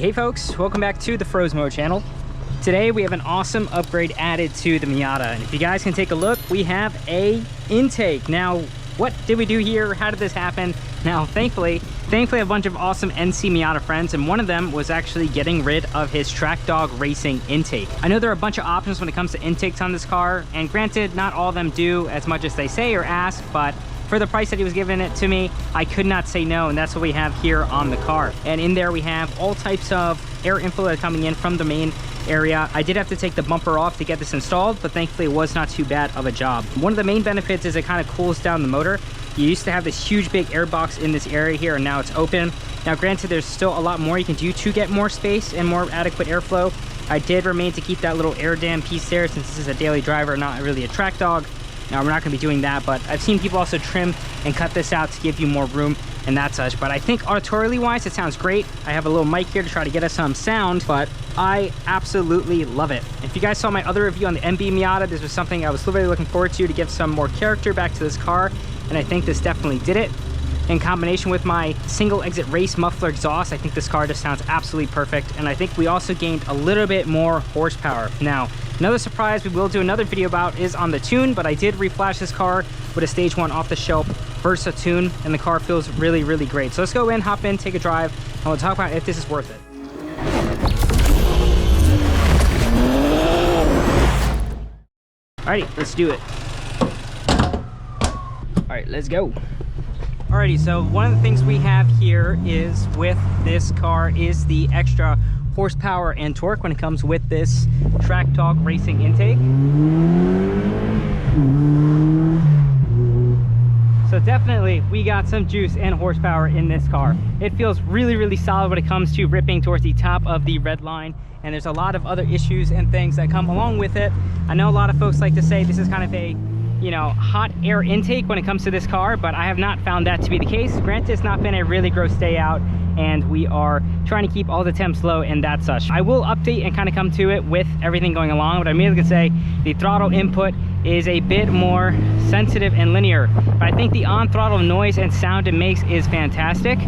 Hey folks, welcome back to the Feroz Moto channel. Today we have an awesome upgrade added to the Miata, and if you guys can take a look, we have a intake. Now, what did we do here? How did this happen? Now, thankfully a bunch of awesome NC Miata friends, and one of them was actually getting rid of his Track Dog Racing intake. I know there are a bunch of options when it comes to intakes on this car, and granted, not all of them do as much as they say or ask, but for the price that he was giving it to me, I could not say no, and that's what we have here on the car. And in there we have all types of air inflow that are coming in from the main area. I did have to take the bumper off to get this installed, but thankfully it was not too bad of a job. One of the main benefits is it kind of cools down the motor. You used to have this huge big air box in this area here, and now it's open. Now granted, there's still a lot more you can do to get more space and more adequate airflow. I did remain to keep that little air dam piece there, since this is a daily driver, not really a track dog. Now, we're not going to be doing that, but I've seen people also trim and cut this out to give you more room and that such. But I think auditorily wise, it sounds great. I have a little mic here to try to get us some sound, but I absolutely love it. If you guys saw my other review on the MB Miata, this was something I was really looking forward to give some more character back to this car, and I think this definitely did it. In combination with my single exit race muffler exhaust, I think this car just sounds absolutely perfect, and I think we also gained a little bit more horsepower. Now, another surprise we will do another video about is on the tune, but I did reflash this car with a stage 1 off-the-shelf Versa tune, and the car feels really, really great. So let's go in, hop in, take a drive, and we'll talk about if this is worth it. Alrighty, let's do it. Alright, let's go. Alrighty, so one of the things we have here is with this car is the extra horsepower and torque when it comes with this Track Dog Racing intake. So definitely we got some juice and horsepower in this car. It feels really, really solid when it comes to ripping towards the top of the red line, and there's a lot of other issues and things that come along with it. I know a lot of folks like to say this is kind of a, you know, hot air intake when it comes to this car, but I have not found that to be the case. Granted, it's not been a really gross day out, and we are trying to keep all the temps low and that such. I will update and kind of come to it with everything going along, but I'm immediately gonna say the throttle input is a bit more sensitive and linear, but I think the on throttle noise and sound it makes is fantastic.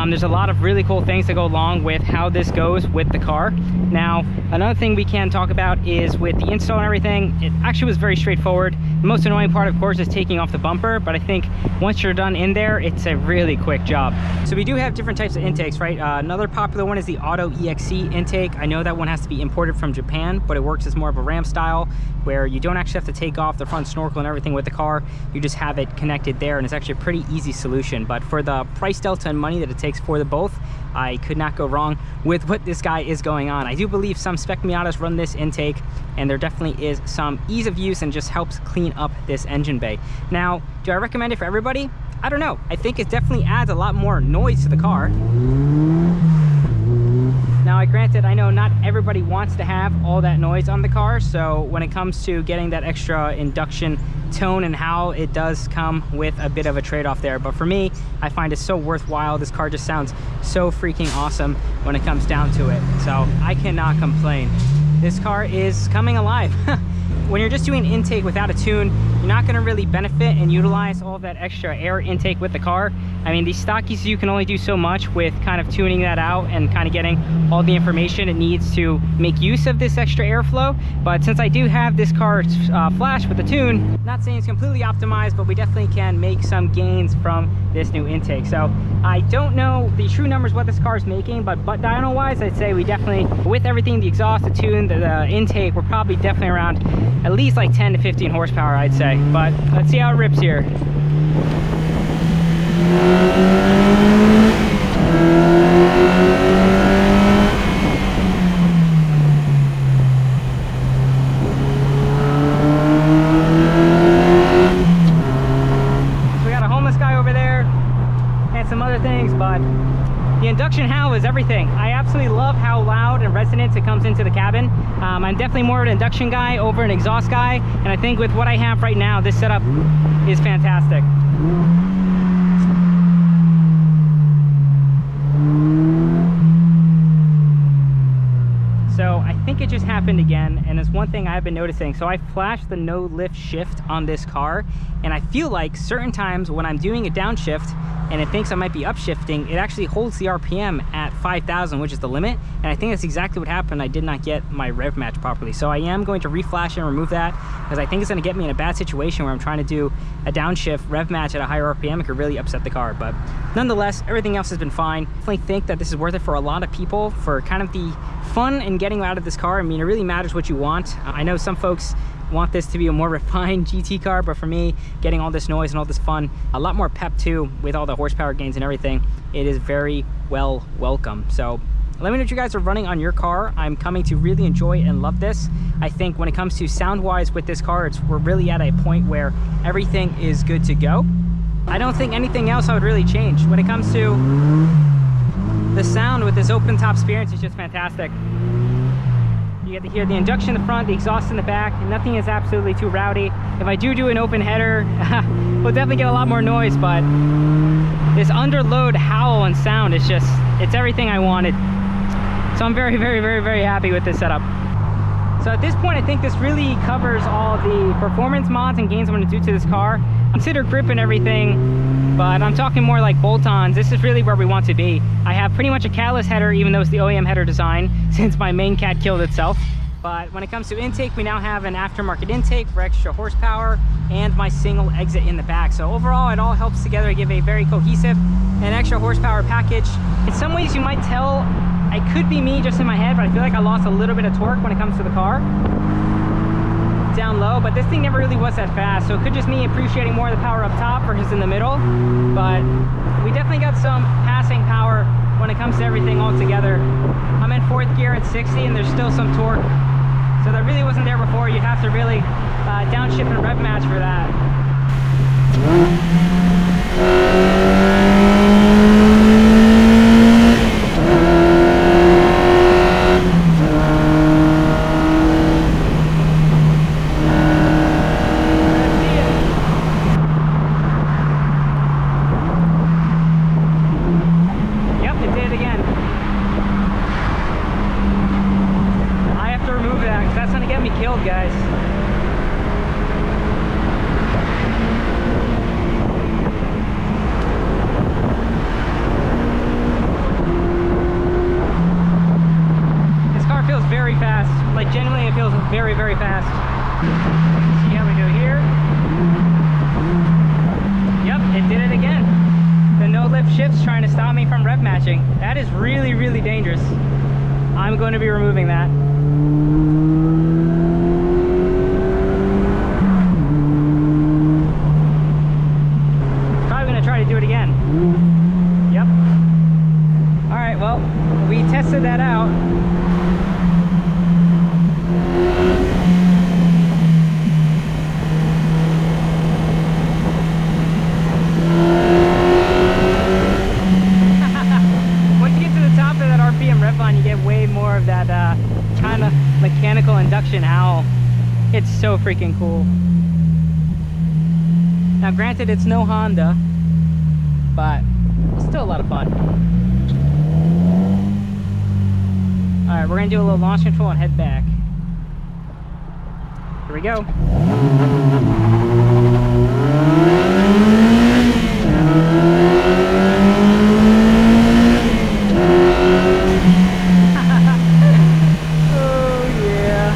There's a lot of really cool things that go along with how this goes with the car. Now, another thing we can talk about is with the install and everything, it actually was very straightforward. The most annoying part, of course, is taking off the bumper, but I think once you're done in there, it's a really quick job. So we do have different types of intakes, right? Another popular one is the Auto EXC intake. I know that one has to be imported from Japan, but it works as more of a Ram style, where you don't actually have to take off the front snorkel and everything with the car. You just have it connected there, and it's actually a pretty easy solution. But for the price delta and money that it takes for the both, I could not go wrong with what this guy is going on. I do believe some Spec Miatas run this intake, and there definitely is some ease of use and just helps clean up this engine bay. Now, do I recommend it for everybody? I don't know. I think it definitely adds a lot more noise to the car. Now, granted, I know not everybody wants to have all that noise on the car, so when it comes to getting that extra induction tone and how it does come with a bit of a trade-off there, but for me, I find it so worthwhile. This car just sounds so freaking awesome when it comes down to it, so I cannot complain. This car is coming alive. When you're just doing intake without a tune, you're not going to really benefit and utilize all of that extra air intake with the car. I mean, these stock ECU can only do so much with kind of tuning that out and kind of getting all the information it needs to make use of this extra airflow. But since I do have this car flash with the tune, not saying it's completely optimized, but we definitely can make some gains from this new intake. So I don't know the true numbers what this car is making, but dyno wise, I'd say we definitely, with everything, the exhaust, the tune, the intake, we're probably definitely around at least like 10 to 15 horsepower, I'd say. But let's see how it rips here. So we got a homeless guy over there and some other things, but the induction howl is everything. I absolutely love how loud and resonant it comes into the cabin. I'm definitely more of an induction guy over an exhaust guy, and I think with what I have right now, this setup is fantastic. So I think it just happened again, and it's one thing I've been noticing. So I flashed the no lift shift on this car, and I feel like certain times when I'm doing a downshift and it thinks I might be upshifting, it actually holds the RPM at 5,000, which is the limit. And I think that's exactly what happened. I did not get my rev match properly. So I am going to reflash and remove that, because I think it's going to get me in a bad situation where I'm trying to do a downshift rev match at a higher RPM. It could really upset the car. But nonetheless, everything else has been fine. I definitely think that this is worth it for a lot of people, for kind of the fun and getting out of this car. I mean, it really matters what you want. I know some folks want this to be a more refined GT car, but for me, getting all this noise and all this fun, a lot more pep too, with all the horsepower gains and everything, it is very well welcome. So let me know what you guys are running on your car. I'm coming to really enjoy and love this. I think when it comes to sound wise with this car, we're really at a point where everything is good to go. I don't think anything else I would really change. When it comes to the sound with this open top experience, is just fantastic. You get to hear the induction in the front, the exhaust in the back, and nothing is absolutely too rowdy. If I do an open header, we'll definitely get a lot more noise, but this underload howl and sound is just, it's everything I wanted. So I'm very, very, very, very happy with this setup. So at this point, I think this really covers all the performance mods and gains I'm going to do to this car. Consider grip and everything, but I'm talking more like bolt-ons. This is really where we want to be. I have pretty much a catalyst header, even though it's the OEM header design, since my main cat killed itself. But when it comes to intake, we now have an aftermarket intake for extra horsepower and my single exit in the back. So overall, it all helps together to give a very cohesive and extra horsepower package. In some ways, you might tell it could be me just in my head, but I feel like I lost a little bit of torque when it comes to the car down low, but this thing never really was that fast, so it could just me appreciating more of the power up top versus in the middle. But we definitely got some passing power when it comes to everything all together. I'm in 4th gear at 60 and there's still some torque, so that really wasn't there before. You'd have to really downshift and rev match for that. Guys, this car feels very fast. Like genuinely, it feels very, very fast. See how we do here? Yep, it did it again. The no lift shift's trying to stop me from rev matching. That is really, really dangerous. I'm going to be removing that. Do it again. Yep. All right, well, we tested that out. Once you get to the top of that RPM rev line, you get way more of that kind of mechanical induction howl. It's so freaking cool. Now, granted, it's no Honda, but it's still a lot of fun. All right, we're gonna do a little launch control and head back. Here we go. Oh yeah.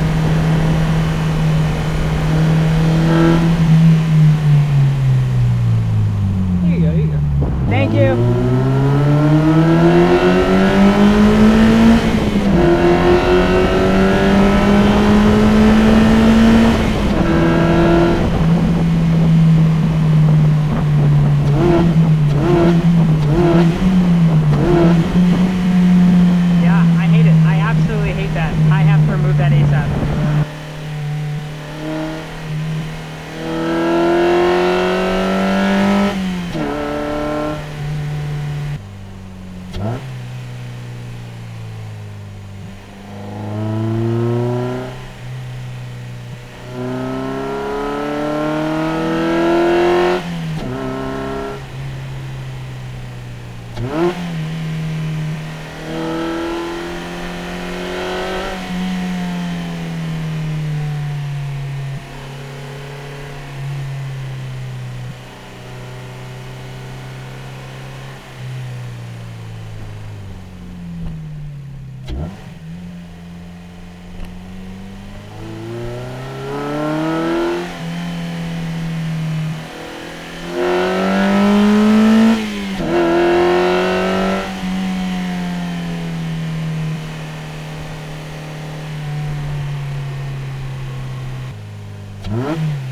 Here you go, here you go. Thank you. Moto.